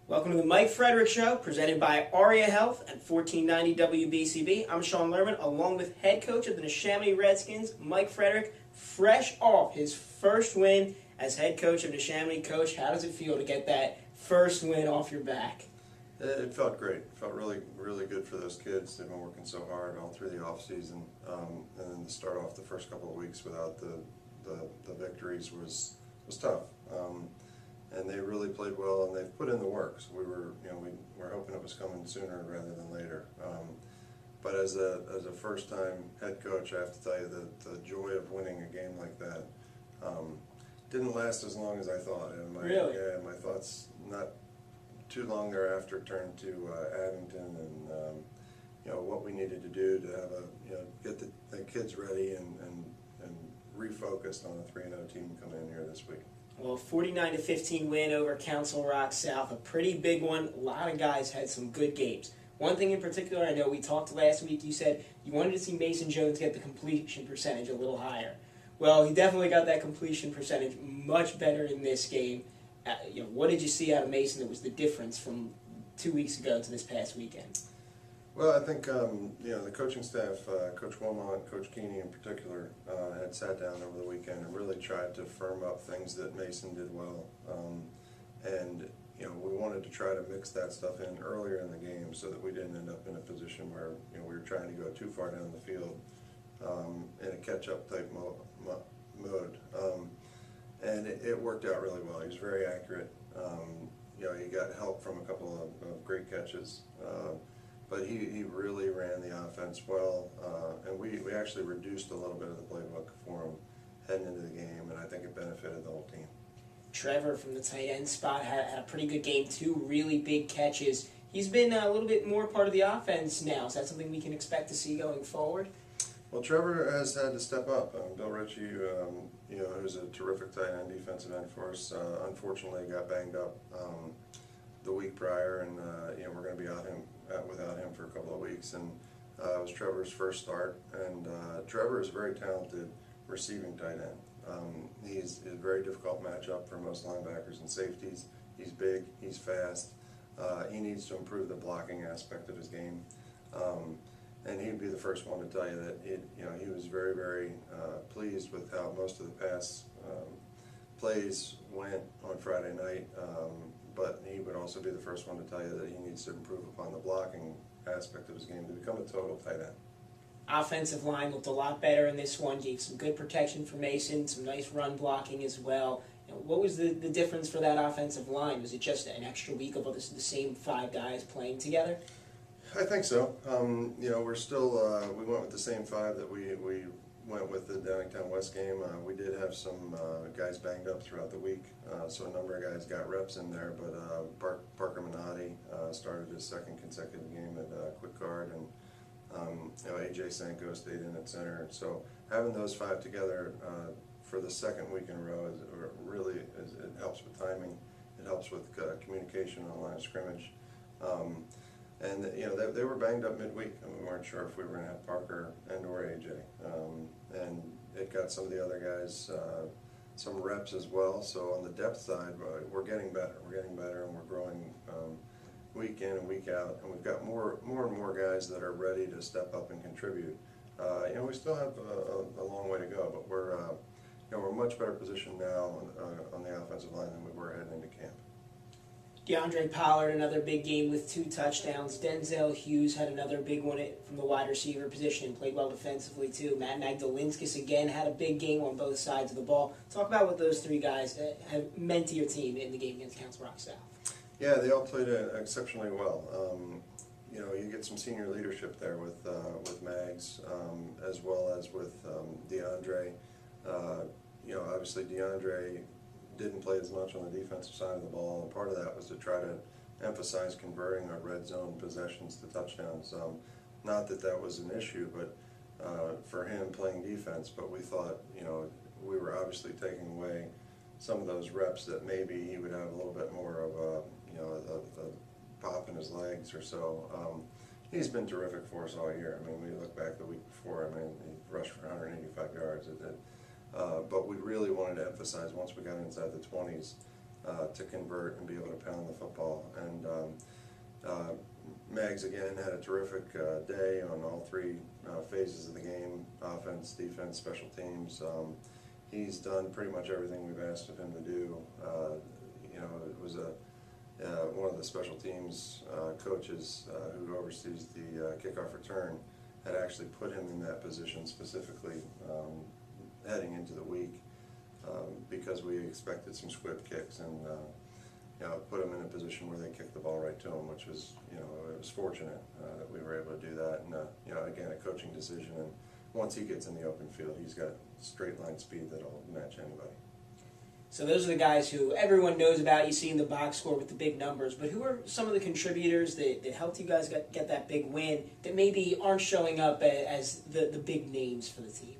Welcome to the Mike Frederick Show, presented by Aria Health at 1490 WBCB. I'm Sean Lerman, along with head coach of the Neshaminy Redskins, Mike Frederick, fresh off his first win as head coach of Neshaminy. Coach, how does it feel to get that first win off your back? It felt great. It felt really good for those kids. They've been working so hard all through the off season, and then to start off the first couple of weeks without the victories was tough. And they really played well, and they've put in the work. So we were hoping it was coming sooner rather than later. But as a first-time head coach, I have to tell you that the joy of winning a game like that didn't last as long as I thought. And Really? Yeah, my thoughts not too long thereafter turned to Abington and what we needed to do to have get the kids ready and refocused on a 3-0 team coming in here this week. Well, 49-15 win over Council Rock South, a pretty big one. A lot of guys had some good games. One thing in particular, I know we talked last week, you said you wanted to see Mason Jones get the completion percentage a little higher. Well, he definitely got that completion percentage much better in this game. What did you see out of Mason that was the difference from 2 weeks ago to this past weekend? Well, I think the coaching staff, Coach Wilmot, Coach Keeney in particular, had sat down over the weekend and really tried to firm up things that Mason did well. And we wanted to try to mix that stuff in earlier in the game so that we didn't end up in a position where we were trying to go too far down the field in a catch-up type mode. And it worked out really well. He was very accurate. He got help from a couple of great catches. But he really ran the offense well, and we actually reduced a little bit of the playbook for him heading into the game, and I think it benefited the whole team. Trevor from the tight end spot had a pretty good game too, really big catches. He's been a little bit more part of the offense now. Is that something we can expect to see going forward? Well, Trevor has had to step up. Bill Ritchie, who's a terrific tight end defensive end for us, unfortunately got banged up the week prior, and we're going to be without him for a couple of weeks. And it was Trevor's first start, and Trevor is a very talented receiving tight end. He's a very difficult matchup for most linebackers and safeties. He's big, he's fast. He needs to improve the blocking aspect of his game. And he'd be the first one to tell you that he was very pleased with how most of the pass plays went on Friday night. But he would also be the first one to tell you that he needs to improve upon the blocking aspect of his game to become a total tight end. Offensive line looked a lot better in this one. Gave some good protection for Mason, some nice run blocking as well. What was the difference for that offensive line? Was it just an extra week of the same 5 guys playing together? I think so. We're still we went with the same 5 that we went with the Downingtown West game. We did have some guys banged up throughout the week, so a number of guys got reps in there, but Parker Minotti started his second consecutive game at quick guard, and AJ Sanko stayed in at center. So having those 5 together for the second week in a row it helps with timing. It helps with communication on the line of scrimmage. And they were banged up midweek, and we weren't sure if we were going to have Parker and or AJ. And it got some of the other guys some reps as well. So on the depth side, we're getting better. We're getting better, and we're growing week in and week out. And we've got more and more guys that are ready to step up and contribute. We still have a long way to go, but we're much better positioned now on the offensive line than we were heading into camp. DeAndre Pollard, another big game with 2 touchdowns. Denzel Hughes had another big one from the wide receiver position and played well defensively too. Matt Magdalinskis again had a big game on both sides of the ball. Talk about what those 3 guys have meant to your team in the game against Council Rock South. Yeah, they all played exceptionally well. You get some senior leadership there with Mags, as well as with DeAndre. Obviously DeAndre didn't play as much on the defensive side of the ball, and part of that was to try to emphasize converting our red zone possessions to touchdowns. Not that was an issue, but for him playing defense, but we thought, we were obviously taking away some of those reps that maybe he would have a little bit more of a pop in his legs or so. He's been terrific for us all year. I mean, we look back the week before, he rushed for 185 yards. But we really wanted to emphasize once we got inside the 20s to convert and be able to pound the football. And Mags again had a terrific day on all three phases of the game: offense, defense, special teams. He's done pretty much everything we've asked of him to do. You know, it was one of the special teams coaches who oversees the kickoff return had actually put him in that position specifically heading into the week because we expected some squib kicks, and you know, put him in a position where they kicked the ball right to him, which was, you know, it was fortunate that we were able to do that. And you know, again, a coaching decision. And once he gets in the open field, he's got straight line speed that'll match anybody. So those are the guys who everyone knows about. You see in the box score with the big numbers. But who are some of the contributors that helped you guys get that big win that maybe aren't showing up as the big names for the team?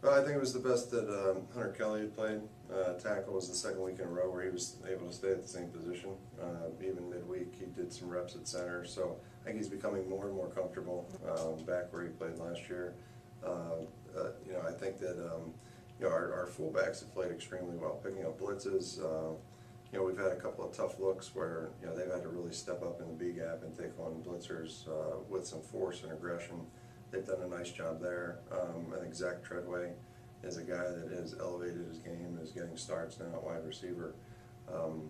Well, I think it was the best that Hunter Kelly had played. Tackle was the second week in a row where he was able to stay at the same position. Even midweek, he did some reps at center. So I think he's becoming more and more comfortable back where he played last year. You know, I think that you know, our fullbacks have played extremely well, picking up blitzes. You know, we've had a couple of tough looks where, you know, they've had to really step up in the B gap and take on blitzers with some force and aggression. They've done a nice job there. I think Zach Treadway is a guy that has elevated his game and is getting starts now at wide receiver on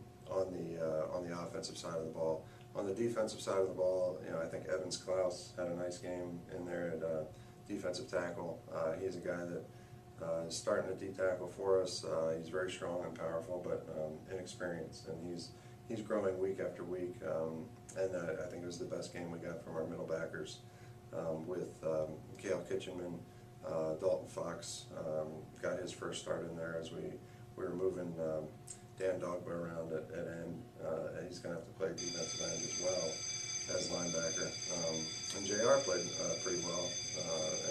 the offensive side of the ball. On the defensive side of the ball, you know, I think Evans Klaus had a nice game in there at defensive tackle. He's a guy that is starting to D-tackle for us. He's very strong and powerful, but inexperienced, and he's growing week after week. And I think it was the best game we got from our middle backers with Cale Kitchenman. Dalton Fox got his first start in there as we were moving Dan Dogba around at end. He's going to have to play defensive end as well as linebacker. And JR played pretty well,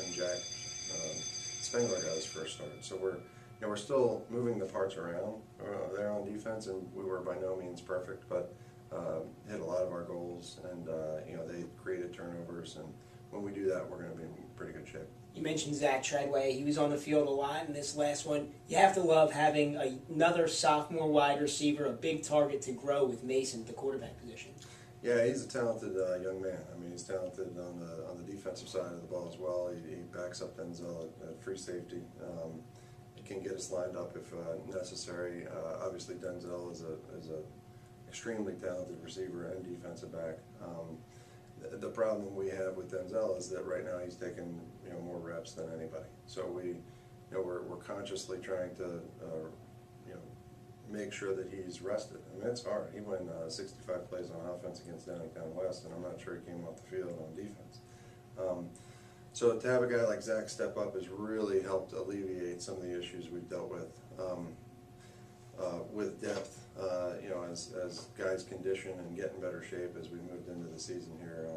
and Jack Spengler got his first start. So we're still moving the parts around there on defense, and we were by no means perfect, but hit a lot of our goals, and you know, they created turnovers, and when we do that, we're going to be in pretty good shape. You mentioned Zach Treadway. He was on the field a lot in this last one. You have to love having another sophomore wide receiver, a big target to grow with Mason at the quarterback position. Yeah, he's a talented young man. I mean, he's talented on the defensive side of the ball as well. He backs up Denzel at free safety. He can get us lined up if necessary. Obviously, Denzel is a extremely talented receiver and defensive back. The problem we have with Denzel is that right now he's taking, you know, more reps than anybody. So we're consciously trying to you know, make sure that he's rested. I mean, it's hard. He went 65 plays on offense against Downtown West, and I'm not sure he came off the field on defense. So to have a guy like Zach step up has really helped alleviate some of the issues we've dealt with depth. You know, as guys condition and get in better shape as we moved into the season here.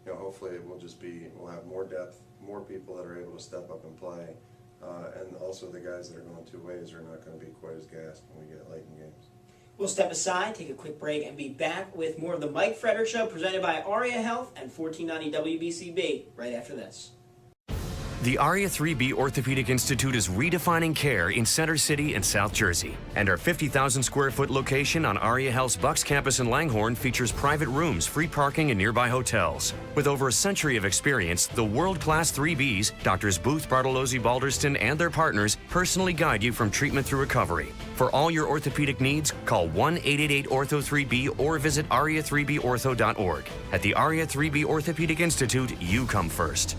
You know, hopefully we'll have more depth, more people that are able to step up and play, and also the guys that are going two ways are not going to be quite as gassed when we get late in games. We'll step aside, take a quick break, and be back with more of the Mike Frederick Show presented by ARIA Health and 1490 WBCB right after this. The ARIA 3B Orthopedic Institute is redefining care in Center City and South Jersey. And our 50,000 square foot location on ARIA Health's Bucks campus in Langhorne features private rooms, free parking, and nearby hotels. With over a century of experience, the world-class 3Bs, Doctors Booth, Bartolozzi, Balderston, and their partners personally guide you from treatment through recovery. For all your orthopedic needs, call 1-888-ORTHO-3B or visit aria3bortho.org. At the ARIA 3B Orthopedic Institute, you come first.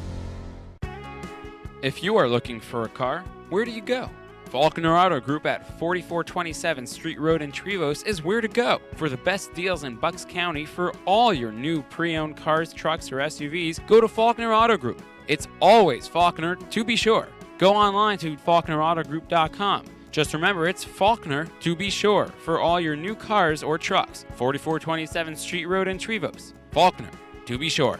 If you are looking for a car, where do you go? Faulkner Auto Group at 4427 Street Road in Trevose is where to go for the best deals in Bucks County for all your new pre-owned cars, trucks, or SUVs. Go to Faulkner Auto Group. It's always Faulkner, to be sure. Go online to faulknerautogroup.com. Just remember, it's Faulkner, to be sure, for all your new cars or trucks. 4427 Street Road in Trevose. Faulkner, to be sure.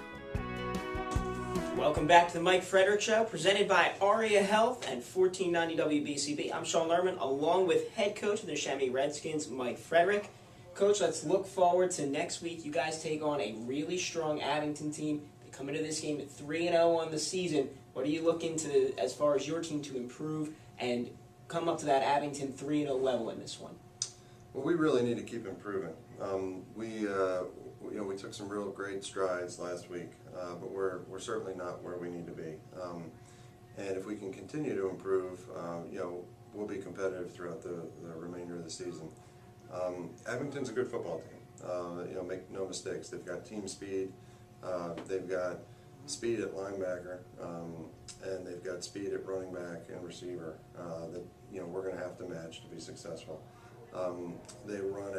Welcome back to the Mike Frederick Show, presented by ARIA Health and 1490 WBCB. I'm Sean Lerman, along with head coach of the Chamois Redskins, Mike Frederick. Coach, let's look forward to next week. You guys take on a really strong Abington team. They come into this game at 3-0 on the season. What are you looking to, as far as your team, to improve and come up to that Abington 3-0 level in this one? Well, we really need to keep improving. We took some real great strides last week, but we're certainly not where we need to be. And if we can continue to improve, we'll be competitive throughout the remainder of the season. Abington's a good football team. Make no mistakes. They've got team speed. They've got speed at linebacker, and they've got speed at running back and receiver that we're going to have to match to be successful. They run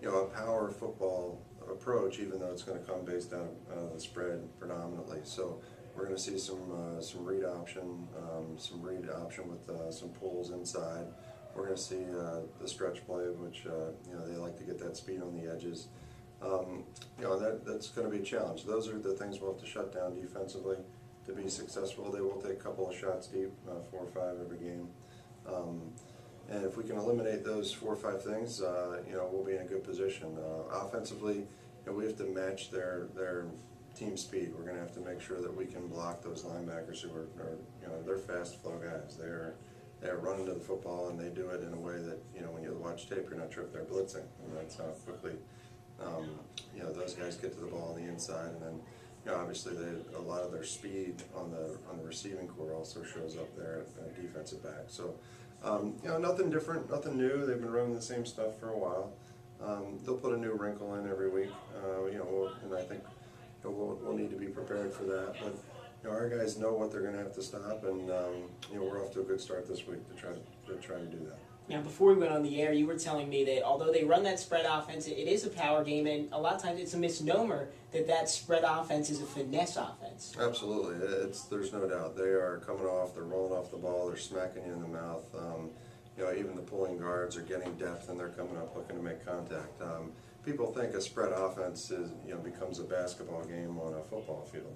a power football approach, even though it's going to come based out of the spread predominantly. So we're going to see some read option with some pulls inside. We're going to see the stretch play, which they like to get that speed on the edges. That's going to be a challenge. Those are the things we'll have to shut down defensively to be successful. They will take a couple of shots deep, 4 or 5 every game. And if we can eliminate those 4 or 5 things, we'll be in a good position. Offensively, we have to match their team speed. We're going to have to make sure that we can block those linebackers who are they're fast flow guys. They're running to the football, and they do it in a way that when you watch tape, you're not sure if they're blitzing. And that's how quickly those guys get to the ball on the inside, and then obviously a lot of their speed on the receiving core also shows up there at defensive back. So nothing different, nothing new. They've been running the same stuff for a while. They'll put a new wrinkle in every week, and I think we'll need to be prepared for that. But our guys know what they're going to have to stop, and we're off to a good start this week to try to do that. Now, before we went on the air, you were telling me that although they run that spread offense, it is a power game, and a lot of times it's a misnomer that spread offense is a finesse offense. Absolutely. There's no doubt. They are coming off, they're rolling off the ball, they're smacking you in the mouth. Even the pulling guards are getting depth, and they're coming up looking to make contact. People think a spread offense becomes a basketball game on a football field.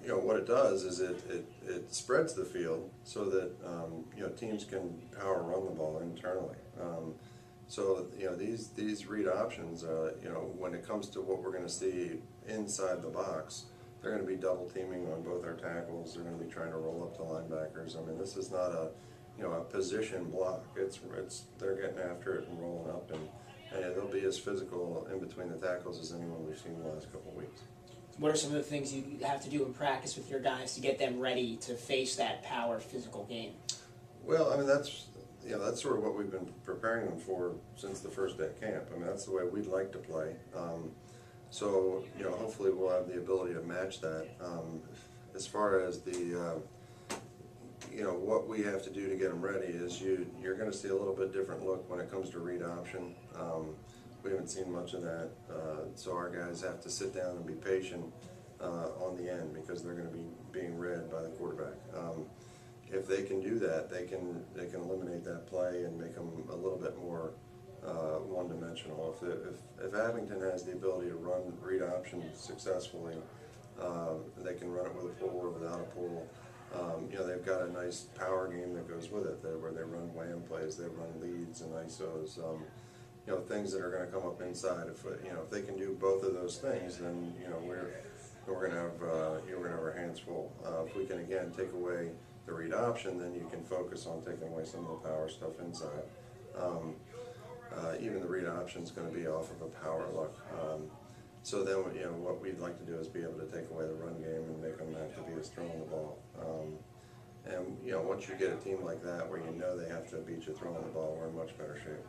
What it does is it spreads the field so that teams can power run the ball internally. So these read options, when it comes to what we're going to see inside the box, they're going to be double teaming on both our tackles. They're going to be trying to roll up to linebackers. I mean, this is not a position block. They're getting after it and rolling up, and they'll be as physical in between the tackles as anyone we've seen the last couple of weeks. What are some of the things you have to do in practice with your guys to get them ready to face that power physical game? Well, I mean, that's sort of what we've been preparing them for since the first day of camp. I mean, that's the way we'd like to play. So hopefully we'll have the ability to match that. As far as the what we have to do to get them ready is you're going to see a little bit different look when it comes to read option. We haven't seen much of that, so our guys have to sit down and be patient on the end because they're going to be being read by the quarterback. If they can do that, they can eliminate that play and make them a little bit more one-dimensional. If Abington has the ability to run read option successfully, they can run it with a pull or without a pull. They've got a nice power game that goes with it, where they run wham plays, they run leads and ISOs. Things that are going to come up inside. If they can do both of those things, then we're going to have our hands full. If we can again take away the read option, then you can focus on taking away some of the power stuff inside. Even the read option is going to be off of a power look. So then what we'd like to do is be able to take away the run game and make them have to be as throwing the ball. And once you get a team like that where they have to beat you throwing the ball, we're in much better shape.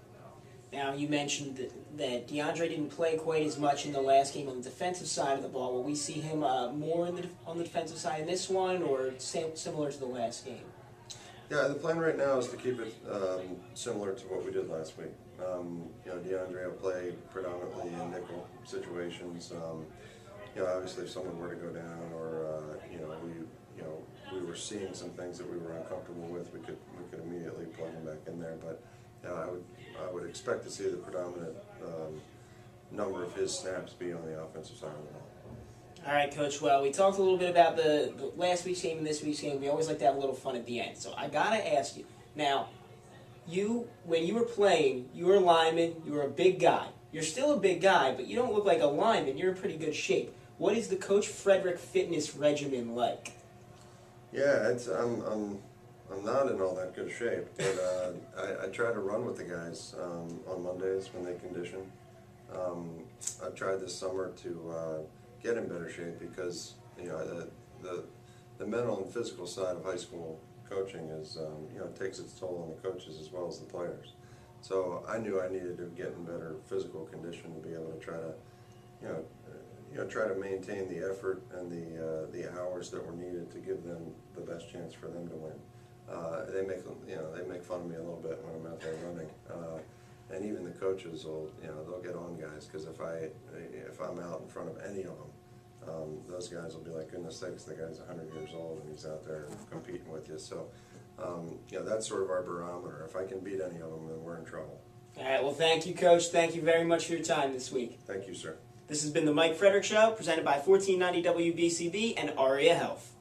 Now, you mentioned that DeAndre didn't play quite as much in the last game on the defensive side of the ball. Will we see him more on the defensive side in this one, or similar to the last game? Yeah, the plan right now is to keep it similar to what we did last week. DeAndre will play predominantly in nickel situations. Obviously, if someone were to go down, or we were seeing some things that we were uncomfortable with, we could immediately plug him back in there. But I would expect to see the predominant number of his snaps be on the offensive side of the ball. All right, Coach. Well, we talked a little bit about the last week's game and this week's game. We always like to have a little fun at the end. So I got to ask you, now, when you were playing, you were a lineman, you were a big guy. You're still a big guy, but you don't look like a lineman. You're in pretty good shape. What is the Coach Frederick fitness regimen like? Yeah, I'm not in all that good shape, but I try to run with the guys on Mondays when they condition. I've tried this summer to get in better shape because the mental and physical side of high school coaching is takes its toll on the coaches as well as the players. So I knew I needed to get in better physical condition to be able to try to try to maintain the effort and the hours that were needed to give them the best chance for them to win. They make fun of me a little bit when I'm out there running, and even the coaches will they'll get on guys because if I'm out in front of any of them, those guys will be like, goodness sakes, the guy's 100 years old and he's out there competing with you. So that's sort of our barometer. If I can beat any of them, then we're in trouble. All right, well, thank you, Coach. Thank you very much for your time this week. Thank you, sir. This has been the Mike Frederick Show, presented by 1490 WBCB and ARIA Health.